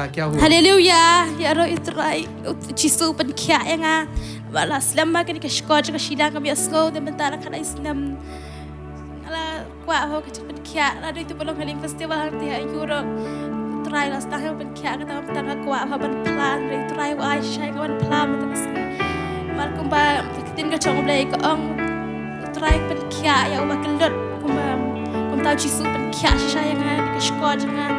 क्या हुआ? Hallelujah. Ya roh itrai jisu pen kia nga. Wala selama kan ke sekolah ke sidang ke biasa dan bentar kan SNEM. Ala kuat ho ke pen kia. Lalu itu belum haling festival hati ayuro. Try lah setahun pen kia ke tahu bentar kuat ho pen plan. Try wa Aisyah ke pen plan betul betul. Mal kumba ketin ke cong belai ke ong. Try pen kia ya ubah kelut kumba. Tahu jisu pen kia saya nga ke sekolah jangan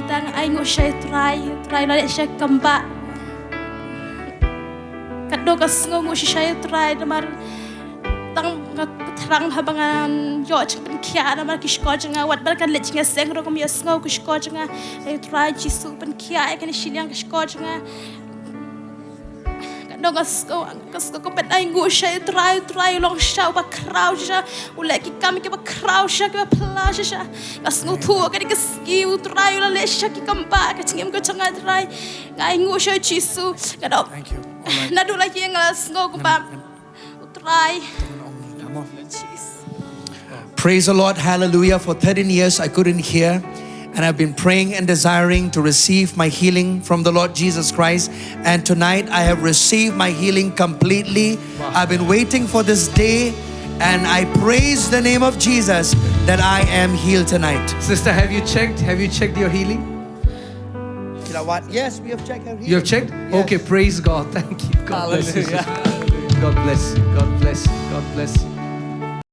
tang IOH try la saya kamba kaddo ka sngo saya try damar tang terang habangan yo pen kia damar ke sekolah jangan wat balkan le jinga seng ro kom yo sngo ke sekolah jangan try jisu pen kia kan siliang ke sekolah jangan Kas ko pet ay ngusha try long show ba crowd siya ula ki kami ke ba crowd siya ke ba plage siya kas ngo tu ka di skill try ula le siya ki kamba ka tingem ko changa try ngai ngusha chisu kado na du lagi yang ngo ko ba try. Praise the Lord, hallelujah. For 13 years I couldn't hear, and I've been praying and desiring to receive my healing from the Lord Jesus Christ. And tonight I have received my healing completely. I've been waiting for this day, and I praise the name of Jesus that I am healed tonight. Sister, have you checked? Have you checked your healing? You know what? Yes, we have checked our healing. You have checked? Yes. Okay, praise God. Thank you. God bless you. God bless. God bless. God bless.